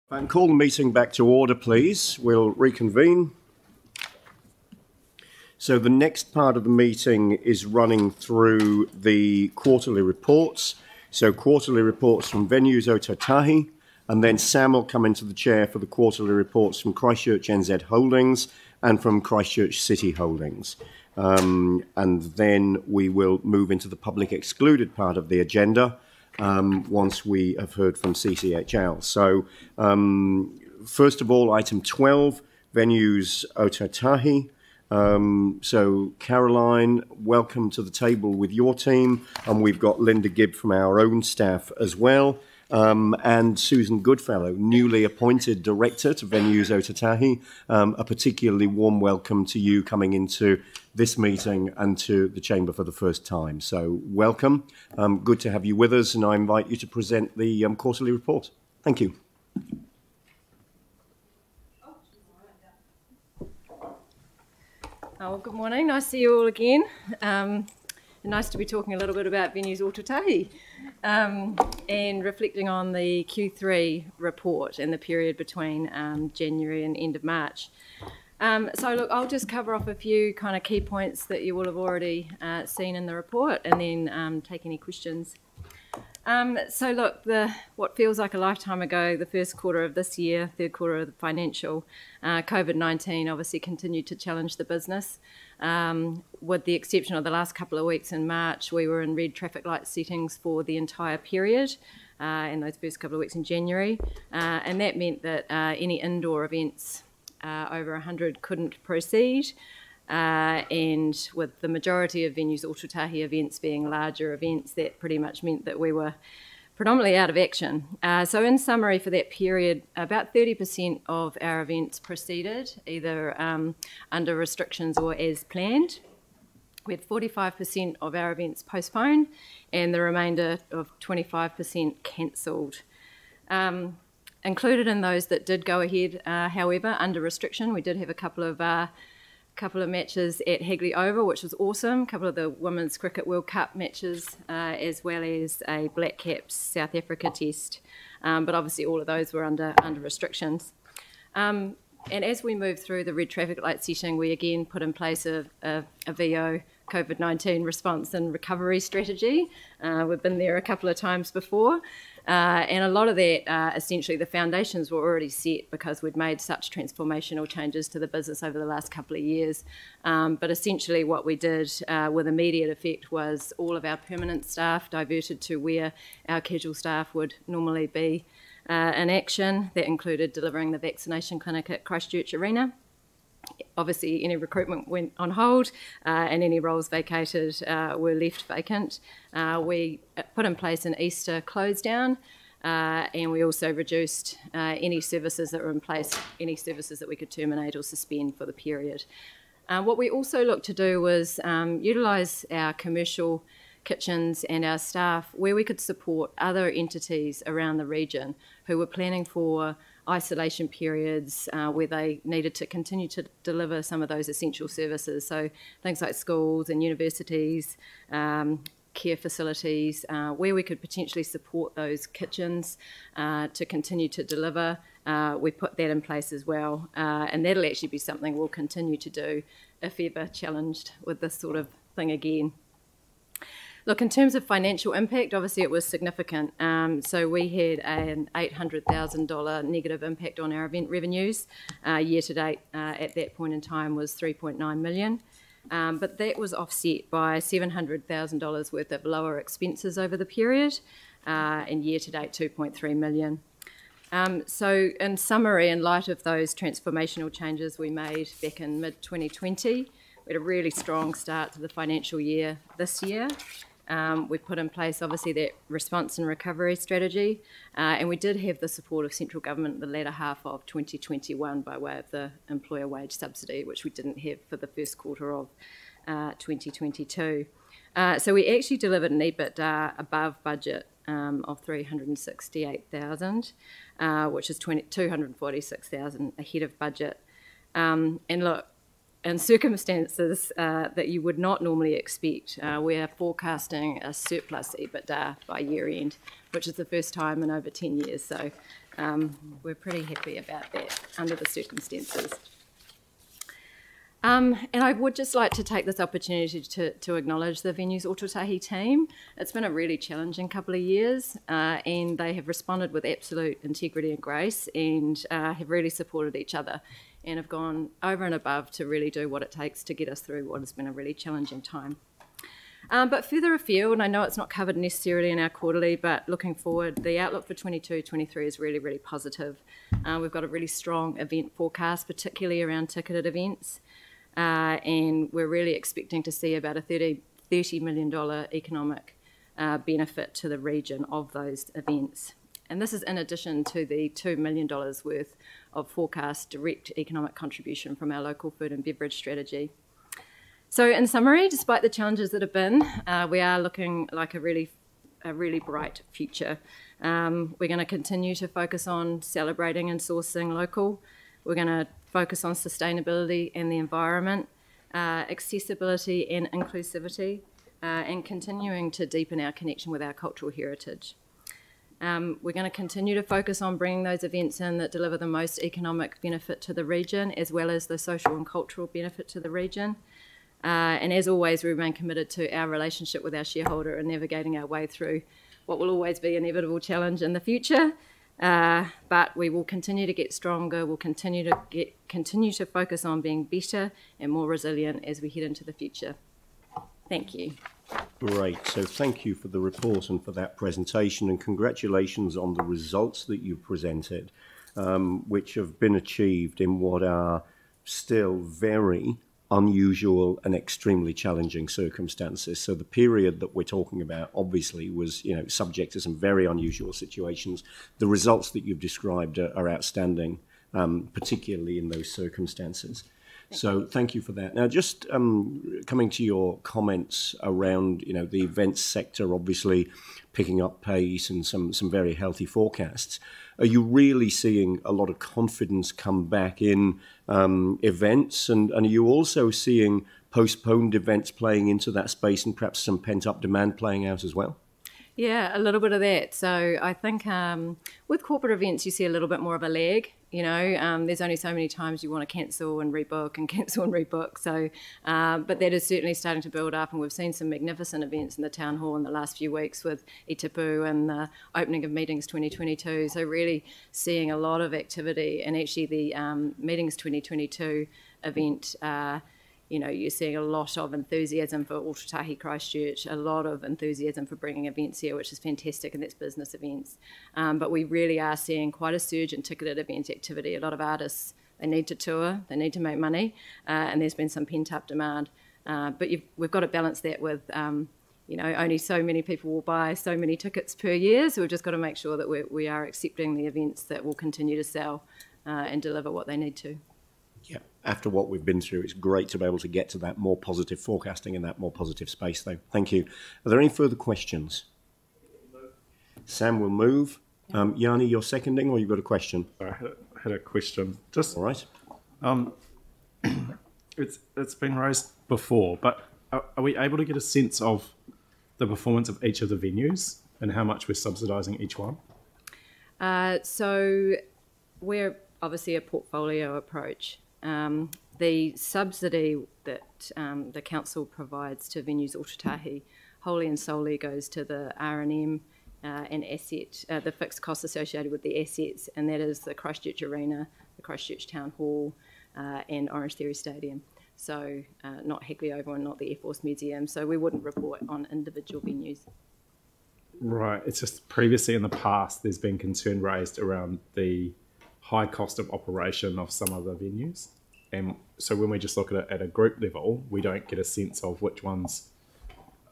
And call the meeting back to order, please. We'll reconvene. So the next part of the meeting is running through the quarterly reports. So quarterly reports from venues Ōtautahi, and then Sam will come into the chair for the quarterly reports from Christchurch NZ Holdings and from Christchurch City Holdings. And then we will move into the public excluded part of the agenda once we have heard from CCHL. So first of all, item 12, venues Ōtautahi. So Caroline, welcome to the table with your team, and we've got Linda Gibb from our own staff as well, and Susan Goodfellow, newly appointed director to venues Ōtautahi. A particularly warm welcome to you coming into this meeting and to the chamber for the first time. So welcome, good to have you with us, and I invite you to present the quarterly report. Thank you. Oh, good morning. Nice to see you all again. Nice to be talking a little bit about venues Ōtautahi and reflecting on the Q3 report and the period between January and end of March. So look, I'll just cover off a few kind of key points that you will have already seen in the report, and then take any questions. So look, what feels like a lifetime ago, the first quarter of this year, third quarter of the financial, COVID-19 obviously continued to challenge the business. With the exception of the last couple of weeks in March, we were in red traffic light settings for the entire period in those first couple of weeks in January. And that meant that any indoor events over 100 couldn't proceed. And with the majority of venues Ōtautahi events being larger events, that pretty much meant that we were predominantly out of action. So in summary, for that period, about 30% of our events proceeded, either under restrictions or as planned. We had 45% of our events postponed and the remainder of 25% cancelled. Included in those that did go ahead, however, under restriction, we did have a couple of matches at Hagley Oval, which was awesome, a couple of the Women's Cricket World Cup matches, as well as a Black Caps South Africa test. But obviously all of those were under restrictions. And as we moved through the red traffic light setting, we again put in place a VO COVID-19 response and recovery strategy. We've been there a couple of times before. And a lot of that, essentially the foundations were already set because we'd made such transformational changes to the business over the last couple of years. But essentially what we did with immediate effect was all of our permanent staff diverted to where our casual staff would normally be in action. That included delivering the vaccination clinic at Christchurch Arena. Obviously, any recruitment went on hold and any roles vacated were left vacant. We put in place an Easter close down and we also reduced any services that were in place, any services that we could terminate or suspend for the period. What we also looked to do was utilise our commercial kitchens and our staff where we could support other entities around the region who were planning for isolation periods where they needed to continue to deliver some of those essential services. So things like schools and universities, care facilities, where we could potentially support those kitchens to continue to deliver. We put that in place as well. And that'll actually be something we'll continue to do if ever challenged with this sort of thing again. Look, in terms of financial impact, obviously it was significant. So we had an $800,000 negative impact on our event revenues. Year to date at that point in time was $3.9 million. But that was offset by $700,000 worth of lower expenses over the period, and year to date $2.3 million. So in summary, in light of those transformational changes we made back in mid-2020, we had a really strong start to the financial year this year. We put in place, obviously, that response and recovery strategy, and we did have the support of central government in the latter half of 2021 by way of the employer wage subsidy, which we didn't have for the first quarter of 2022. So we actually delivered an EBITDA above budget of $368,000, which is $246,000 ahead of budget. And look, in circumstances that you would not normally expect. We are forecasting a surplus EBITDA by year end, which is the first time in over 10 years. So we're pretty happy about that under the circumstances. And I would just like to take this opportunity to acknowledge the Venues Ōtautahi team. It's been a really challenging couple of years, and they have responded with absolute integrity and grace, and have really supported each other and have gone over and above to really do what it takes to get us through what has been a really challenging time. But further afield, and I know it's not covered necessarily in our quarterly, but looking forward, the outlook for 22-23 is really, really positive. We've got a really strong event forecast, particularly around ticketed events. And we're really expecting to see about a $30 million economic benefit to the region of those events. And this is in addition to the $2 million worth of forecast direct economic contribution from our local food and beverage strategy. So in summary, despite the challenges that have been, we are looking like a really bright future. We're going to continue to focus on celebrating and sourcing local. We're going to focus on sustainability and the environment, accessibility and inclusivity, and continuing to deepen our connection with our cultural heritage. We're going to continue to focus on bringing those events in that deliver the most economic benefit to the region, as well as the social and cultural benefit to the region. And as always, we remain committed to our relationship with our shareholder and navigating our way through what will always be an inevitable challenge in the future. But we will continue to get stronger. We'll continue to focus on being better and more resilient as we head into the future. Thank you. Great. So thank you for the report and for that presentation, and congratulations on the results that you presented, which have been achieved in what are still very unusual and extremely challenging circumstances. So the period that we're talking about obviously was, subject to some very unusual situations. The results that you've described are outstanding, particularly in those circumstances. So thank you for that. Now, just coming to your comments around, the events sector, obviously picking up pace and some very healthy forecasts. Are you really seeing a lot of confidence come back in events? And are you also seeing postponed events playing into that space and perhaps some pent-up demand playing out as well? Yeah, a little bit of that. So I think with corporate events, you see a little bit more of a lag. There's only so many times you want to cancel and rebook and cancel and rebook. So, but that is certainly starting to build up, and we've seen some magnificent events in the town hall in the last few weeks with I Tipu and the opening of Meetings 2022. So really seeing a lot of activity, and actually the Meetings 2022 event. You're seeing a lot of enthusiasm for Ōtautahi Christchurch, a lot of enthusiasm for bringing events here, which is fantastic, and that's business events. But we really are seeing quite a surge in ticketed event activity. A lot of artists, they need to tour, they need to make money, and there's been some pent-up demand. But we've got to balance that with, only so many people will buy so many tickets per year, so we've just got to make sure that we are accepting the events that will continue to sell and deliver what they need to. Yeah, after what we've been through, it's great to be able to get to that more positive forecasting and that more positive space, though. Thank you. Are there any further questions? Sam will move. Yanni, you're seconding, or you've got a question? I had a question. Just all right. It's been raised before, but are we able to get a sense of the performance of each of the venues and how much we're subsidising each one? So we're obviously a portfolio approach. The subsidy that the council provides to Venues Ōtautahi wholly and solely goes to the R&M and asset, the fixed costs associated with the assets, and that is the Christchurch Arena, the Christchurch Town Hall, and Orange Theory Stadium. So not Hickley Oval and not the Air Force Museum. So we wouldn't report on individual venues. Right. It's just previously in the past there's been concern raised around the high cost of operation of some of the venues. And so when we just look at it at a group level, we don't get a sense of which ones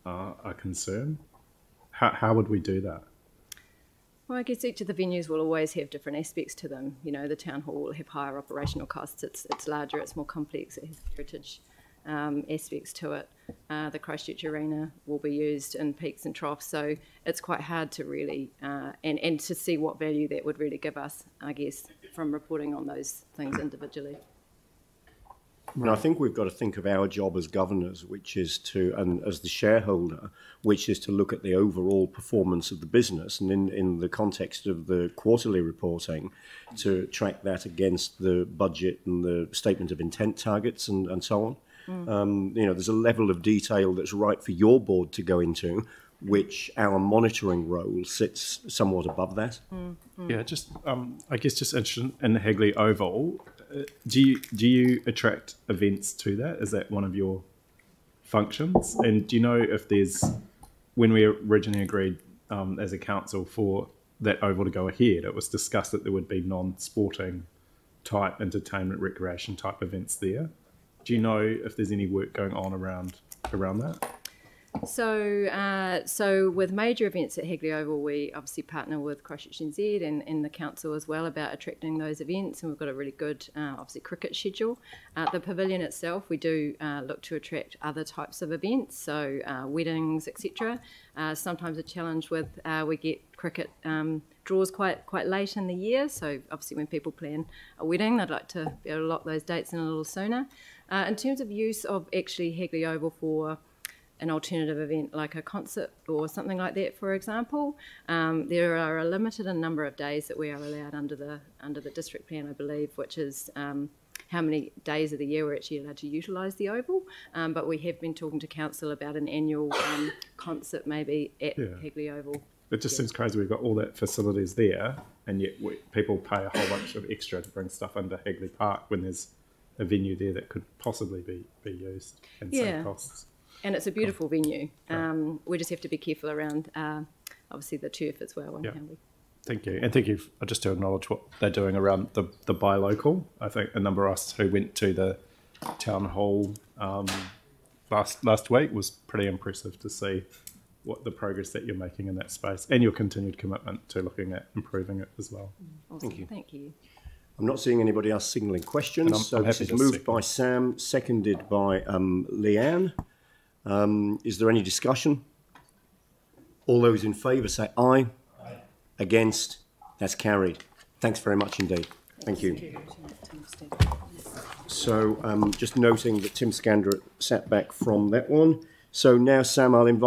are a concern. How would we do that? Well, I guess each of the venues will always have different aspects to them. The town hall will have higher operational costs. It's larger, it's more complex, it has heritage aspects to it. The Christchurch Arena will be used in peaks and troughs, so it's quite hard to really, and to see what value that would really give us, I guess, from reporting on those things individually. And I think we've got to think of our job as governors, which is to, and as the shareholder, which is to look at the overall performance of the business, and in the context of the quarterly reporting, to track that against the budget and the statement of intent targets and so on. There's a level of detail that's right for your board to go into, which our monitoring role sits somewhat above that. Yeah, just I guess just interested in the Hagley Oval. Do you attract events to that? Is that one of your functions? And do you know if there's, when we originally agreed as a council for that oval to go ahead, it was discussed that there would be non-sporting type entertainment, recreation type events there. Do you know if there's any work going on around that? So with major events at Hagley Oval, we obviously partner with Christchurch NZ and the council as well about attracting those events, and we've got a really good, obviously, cricket schedule. The pavilion itself, we do look to attract other types of events, so weddings, etc. Sometimes a challenge with we get cricket draws quite late in the year, so obviously when people plan a wedding, they'd like to be able to lock those dates in a little sooner. In terms of use of actually Hagley Oval for an alternative event like a concert or something like that, for example, there are a limited number of days that we are allowed under the district plan, I believe, which is how many days of the year we're actually allowed to utilise the Oval. But we have been talking to council about an annual concert maybe at Hagley Oval. It just seems crazy. We've got all that facilities there, and yet people pay a whole bunch of extra to bring stuff into Hagley Park when there's a venue there that could possibly be used and save costs. And it's a beautiful venue. We just have to be careful around, obviously, the turf as well. And how we... Thank you. And thank you just to acknowledge what they're doing around the buy local. I think a number of us who went to the town hall last week was pretty impressive to see what the progress that you're making in that space and your continued commitment to looking at improving it as well. Awesome. Thank you. Thank you. I'm not seeing anybody else signalling questions. So this is moved by Sam, seconded by Leanne. Is there any discussion? All those in favour say aye. Aye. Against? That's carried. Thanks very much indeed. Thank you. So just noting that Tim Scandrett sat back from that one. So now, Sam, I'll invite